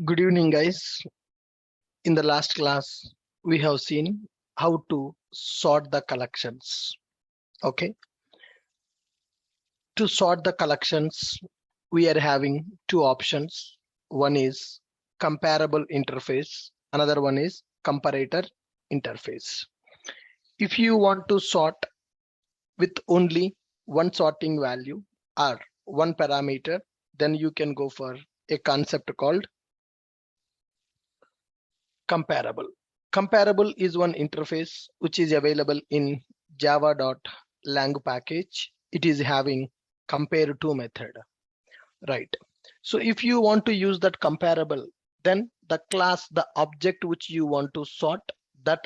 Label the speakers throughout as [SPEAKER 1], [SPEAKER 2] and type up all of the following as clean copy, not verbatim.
[SPEAKER 1] Good evening, guys. In the last class, we have seen how to sort the collections. Okay. To sort the collections, we are having two options. One is comparable interface. Another one is comparator interface. If you want to sort with only one sorting value or one parameter, then you can go for a concept called comparable. Comparable is one interface which is available in java.lang package. It is having compare to method, right? So if you want to use that comparable, then the class, the object which you want to sort, that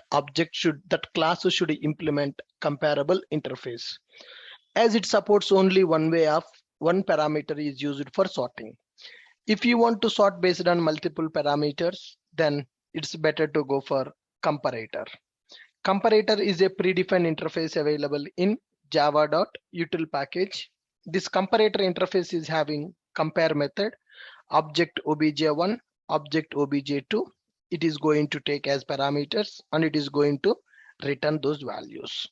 [SPEAKER 1] class should implement comparable interface, as it supports only one way of one parameter is used for sorting. If you want to sort based on multiple parameters, then it's better to go for comparator. Comparator is a predefined interface available in java.util package. This comparator interface is having compare method, object obj1, object obj2. It is going to take as parameters and it is going to return those values.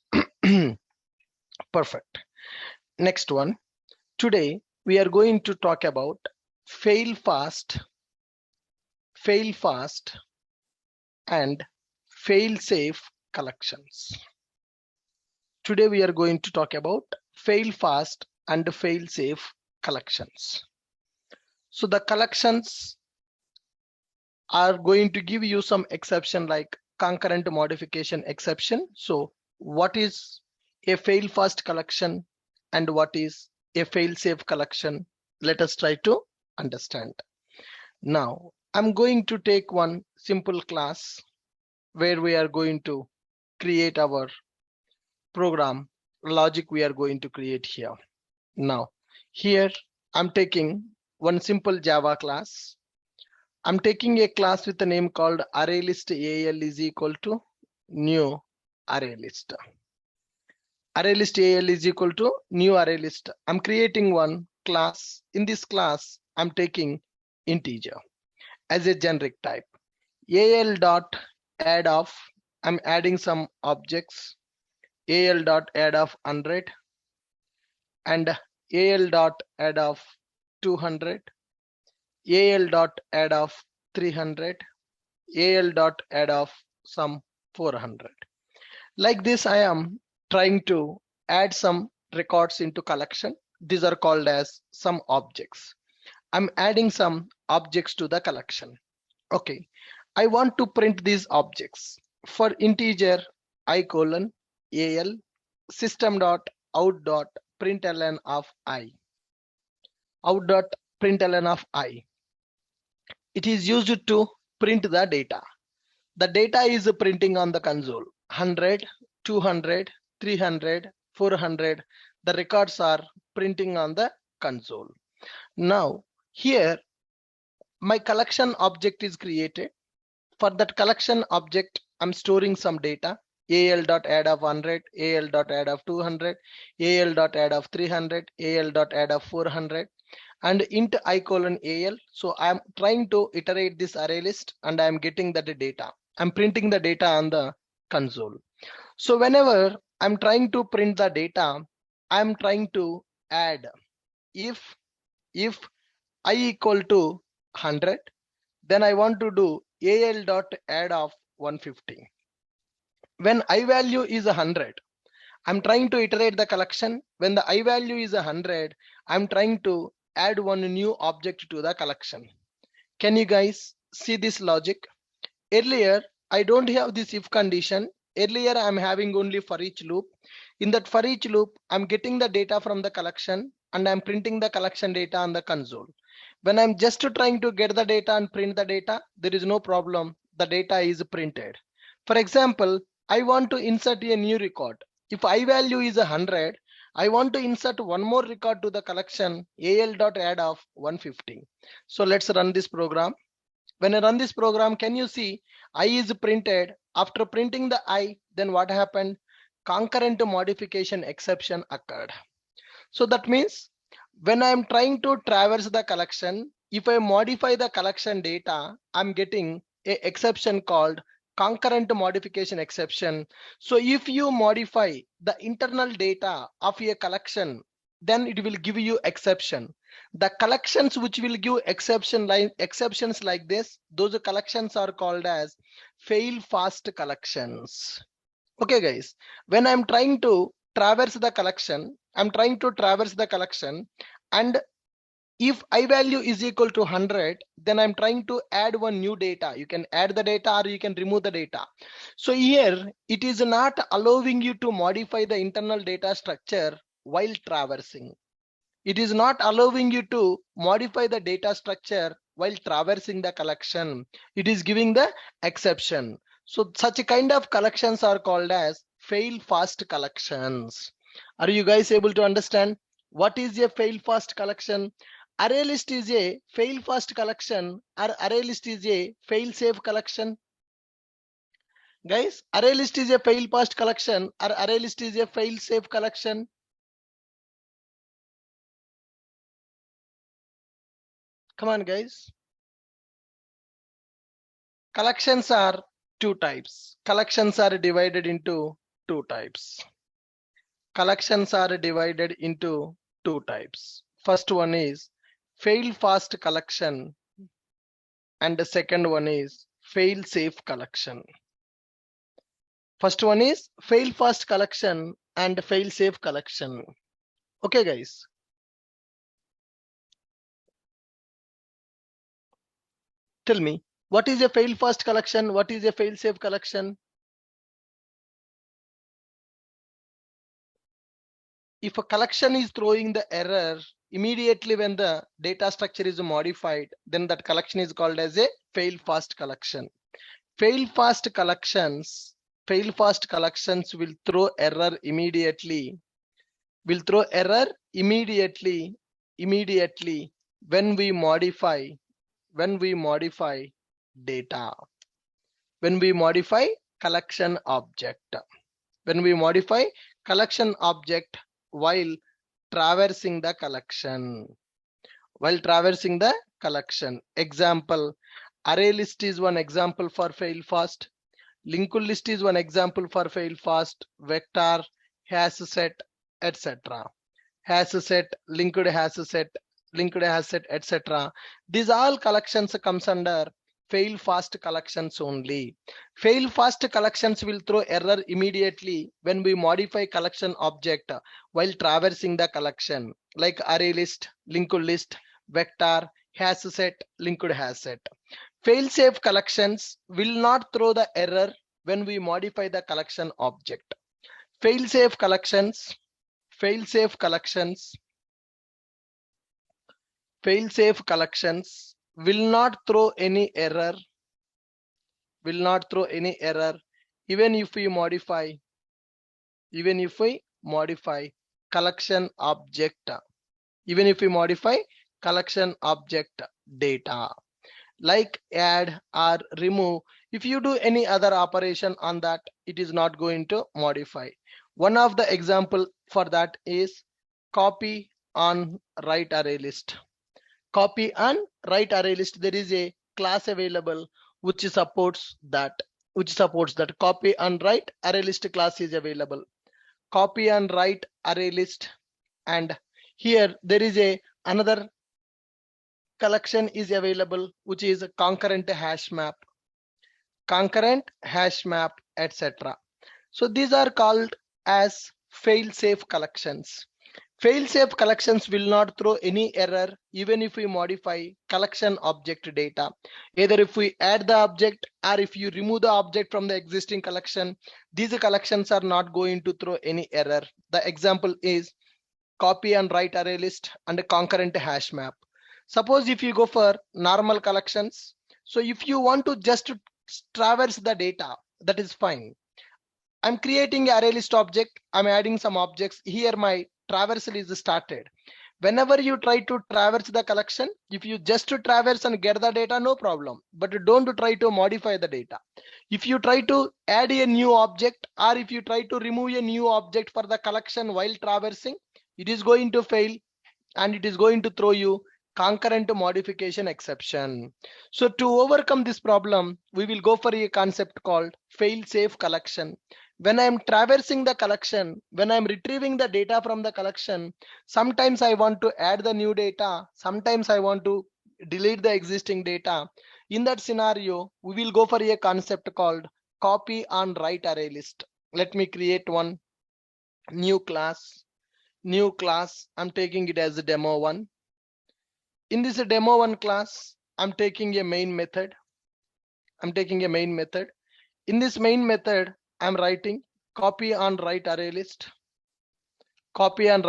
[SPEAKER 1] Perfect. Next one. Today we are going to talk about fail fast, and fail safe collections. Today we are going to talk about fail fast and fail safe collections. So the collections are going to give you some exception like concurrent modification exception. So what is a fail fast collection and what is a fail safe collection? Let us try to understand. Now I'm going to take one simple class where we are going to create our program logic. We are going to create here. Now here I'm taking one simple Java class. I'm taking a class with a name called ArrayList AL is equal to new ArrayList. ArrayList AL is equal to new ArrayList. I'm creating one class. In this class, I'm taking integer as a generic type. AL dot add of, I'm adding some objects. AL dot add of 100 and AL dot add of 200. AL dot add of 300, AL dot add of some 400. Like this, I am trying to add some records into collection. These are called as some objects. I'm adding some objects to the collection. Okay, I want to print these objects. For integer I colon AL system dot out dot println of I. Out dot println of I. It is used to print the data. The data is printing on the console. 100, 200, 300, 400. The records are printing on the console. Now here my collection object is created. For that collection object, I'm storing some data. AL.add of 100, AL.add of 200, AL.add of 300, AL.add of 400. And int I colon AL. So I'm trying to iterate this array list and I'm getting that data. I'm printing the data on the console. So whenever I'm trying to print the data, I'm trying to add if I equal to 100, then I want to do AL dot add of 150. When I value is 100, I'm trying to iterate the collection. When the I value is 100, I'm trying to add one new object to the collection. Can you guys see this logic? Earlier, I don't have this if condition. Earlier, I'm having only for each loop. In that for each loop, I'm getting the data from the collection and I'm printing the collection data on the console. When I'm just trying to get the data and print the data, there is no problem. The data is printed. For example, I want to insert a new record. If I value is 100, I want to insert one more record to the collection AL.add of 150. So let's run this program. When I run this program, can you see I is printed? After printing the I, then what happened? Concurrent modification exception occurred. So that means when I'm trying to traverse the collection, if I modify the collection data, I'm getting a exception called concurrent modification exception. So if you modify the internal data of a collection, then it will give you exception. The collections which will give exceptions like this, those collections are called as fail fast collections. Okay guys, when I'm trying to traverse the collection, and if I value is equal to 100, then I'm trying to add one new data. You can add the data or you can remove the data. So here it is not allowing you to modify the internal data structure while traversing. It is not allowing you to modify the data structure while traversing the collection. It is giving the exception. So such a kind of collections are called as fail fast collections. Are you guys able to understand what is a fail fast collection? Array list is a fail fast collection or array list is a fail safe collection? Guys, array list is a fail fast collection or array list is a fail safe collection? Come on guys. Collections are two types. Collections are divided into two types. Collections are divided into two types. First one is fail fast collection and the second one is fail safe collection. First one is fail fast collection and fail safe collection. Okay guys. Tell me, what is a fail fast collection? What is a fail safe collection? If a collection is throwing the error immediately when the data structure is modified, then that collection is called as a fail fast collection. Fail fast collections will throw error immediately. Immediately when we modify data. When we modify collection object. When we modify collection object while traversing the collection. Example, array list is one example for fail fast. Linked list is one example for fail fast. Vector, hash set, etc. Hash set, linked hash set, etc. These all collections comes under fail fast collections only. Fail fast collections will throw error immediately when we modify collection object while traversing the collection, like array list, linked list, vector, hash set, linked hash set. Fail safe collections will not throw the error when we modify the collection object. Fail safe collections will not throw any error even if we modify collection object data, like add or remove. If you do any other operation on that, it is not going to modify. One of the example for that is copy on write array list. Copy and write array list, there is a class available which supports that. Copy and write array list class is available. Copy and write array list, and here there is another collection is available which is concurrent hash map, etc. So these are called as fail safe collections. Fail safe collections will not throw any error even if we modify collection object data. Either if we add the object or if you remove the object from the existing collection, these collections are not going to throw any error. The example is copy and write array list and a concurrent hash map. Suppose if you go for normal collections, so if you want to just traverse the data, that is fine. I'm creating an array list object, I'm adding some objects here, my traversal is started. Whenever you try to traverse the collection, if you just to traverse and get the data, no problem, but don't try to modify the data. If you try to add a new object or if you try to remove a new object for the collection while traversing, it is going to fail and it is going to throw you concurrent modification exception. So to overcome this problem, we will go for a concept called fail-safe collection. When I'm traversing the collection, when I'm retrieving the data from the collection, sometimes I want to add the new data, sometimes I want to delete the existing data. In that scenario, we will go for a concept called copy and write array list. Let me create one new class. I'm taking it as a demo one. In this demo one class, I'm taking a main method. In this main method, I'm writing copy and write array list. Integer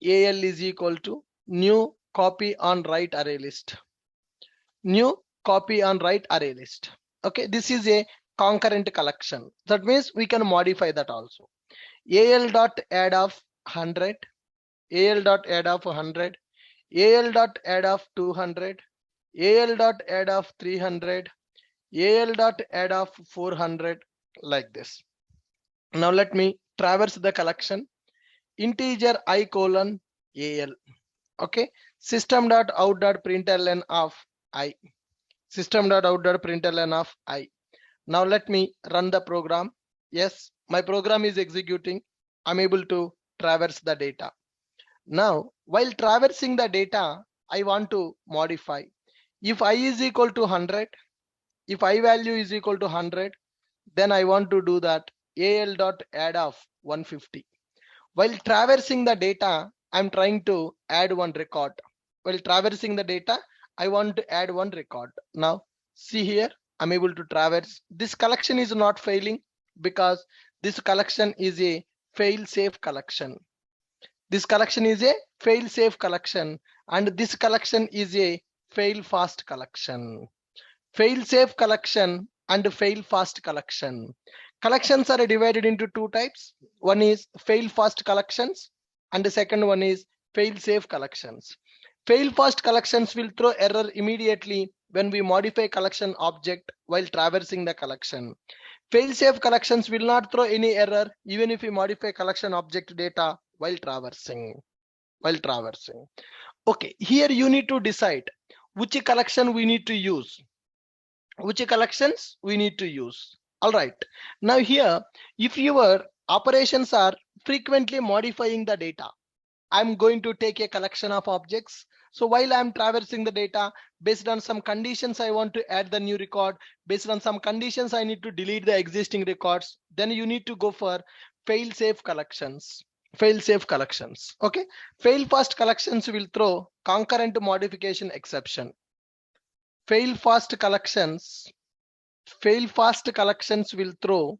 [SPEAKER 1] al is equal to new copy and write array list. Okay, this is a concurrent collection. That means we can modify that also. Al dot add of 100, al dot add of 100, al dot add of 200, al dot add of 300, al dot add of 400, like this. Now let me traverse the collection. Integer I colon al. Okay, system dot out dot println of I. Now let me run the program. Yes, my program is executing. I'm able to traverse the data. Now, while traversing the data, I want to modify. If I is equal to 100, if I value is equal to 100, then I want to do that al dot add of 150. While traversing the data, I'm trying to add one record. While traversing the data, I want to add one record. Now, see here, I'm able to traverse. This collection is not failing because this collection is a fail-safe collection. This collection is a fail-safe collection, and this collection is a fail-fast collection. Fail-safe collection and fail-fast collection. Collections are divided into two types. One is fail-fast collections, and the second one is fail-safe collections. Fail-fast collections will throw error immediately when we modify collection object while traversing the collection. Fail-safe collections will not throw any error even if we modify collection object data while traversing. Okay, here you need to decide which collection we need to use. All right. Now here, if your operations are frequently modifying the data, I'm going to take a collection of objects. So while I'm traversing the data, based on some conditions, I want to add the new record. Based on some conditions, I need to delete the existing records. Then you need to go for fail-safe collections. Okay. Fail-fast collections will throw concurrent modification exception. Fail-fast collections will throw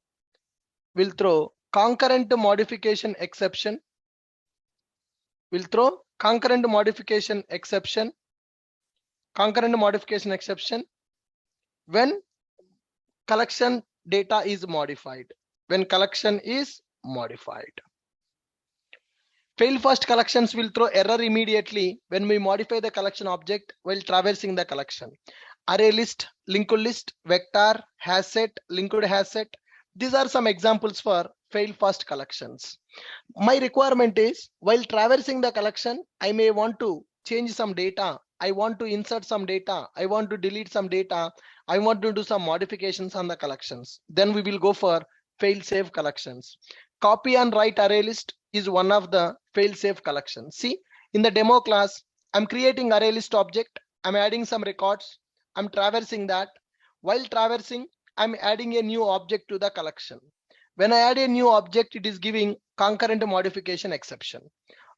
[SPEAKER 1] concurrent modification exception. Concurrent modification exception when collection data is modified. Fail-fast collections will throw error immediately when we modify the collection object while traversing the collection. Array list, linked list, vector, hash set, linked hash set. These are some examples for fail-fast collections. My requirement is while traversing the collection, I may want to change some data. I want to insert some data. I want to delete some data. I want to do some modifications on the collections. Then we will go for fail-safe collections. Copy and write array list is one of the fail-safe collections. See, in the demo class, I'm creating array list object. I'm adding some records. I'm traversing that. While traversing, I'm adding a new object to the collection. When I add a new object, it is giving concurrent modification exception.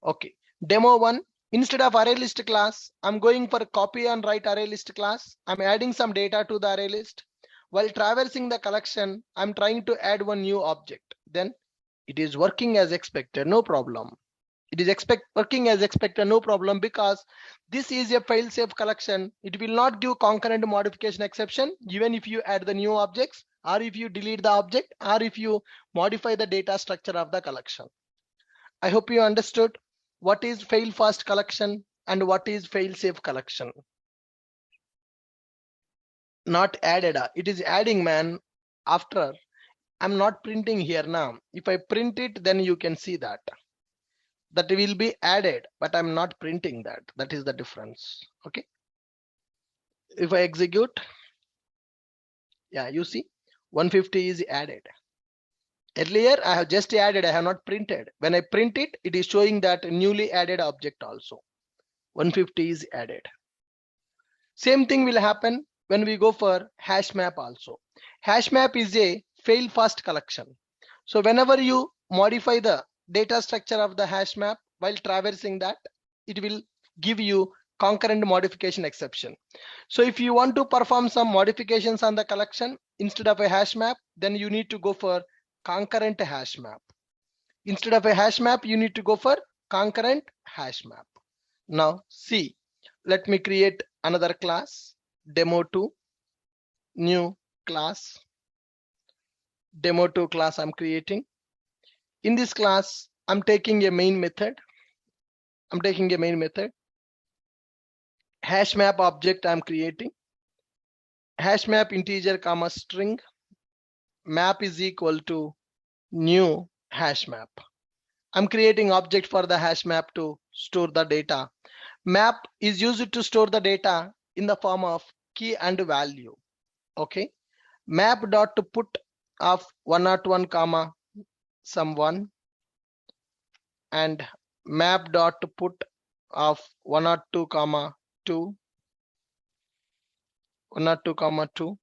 [SPEAKER 1] Okay, demo one, instead of array list class, I'm going for copy and write array list class. I'm adding some data to the array list. While traversing the collection, I'm trying to add one new object. Then it is working as expected, no problem. Working as expected, no problem, because this is a fail-safe collection. It will not give concurrent modification exception even if you add the new objects, or if you delete the object, or if you modify the data structure of the collection. I hope you understood what is fail-fast collection and what is fail-safe collection. Not added, it is adding, man. After, I'm not printing here now. If I print it, then you can see that. that will be added, but I'm not printing that. That is the difference. Okay. If I execute, yeah, you see 150 is added. Earlier I have just added, I have not printed. When I print it, it is showing that newly added object also. 150 is added. Same thing will happen when we go for hash map also. Hash map is a fail fast collection. So whenever you modify the data structure of the hash map while traversing that, it will give you concurrent modification exception. So if you want to perform some modifications on the collection instead of a hash map, then you need to go for concurrent hash map. Instead of a hash map, you need to go for concurrent hash map. Now see, let me create another class, demo2, new class, demo2 class I'm creating. In this class, I'm taking a main method. Hash map object I'm creating. Hash map integer comma string. Map is equal to new hash map. I'm creating object for the hash map to store the data. Map is used to store the data in the form of key and value. Okay. Map dot to put of 101 comma some 1 and map dot to put of 102 comma 2 102 comma 2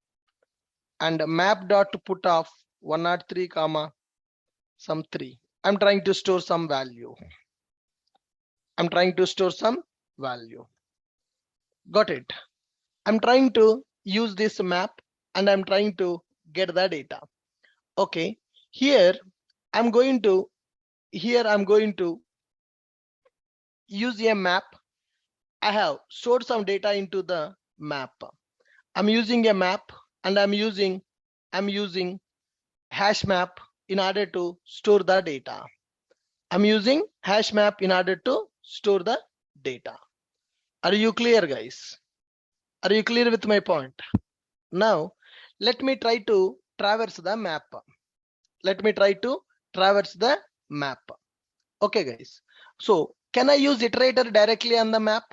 [SPEAKER 1] and map dot to put of 103 comma some 3. I'm trying to store some value. Got it. I'm trying to use this map and I'm trying to get the data. Okay, here I'm going to use a map. I have stored some data into the map. I'm using a map and I'm using hash map in order to store the data. I'm using hash map in order to store the data. Are you clear, guys? Are you clear with my point? Now let me try to traverse the map. Okay, guys. So can I use iterator directly on the map?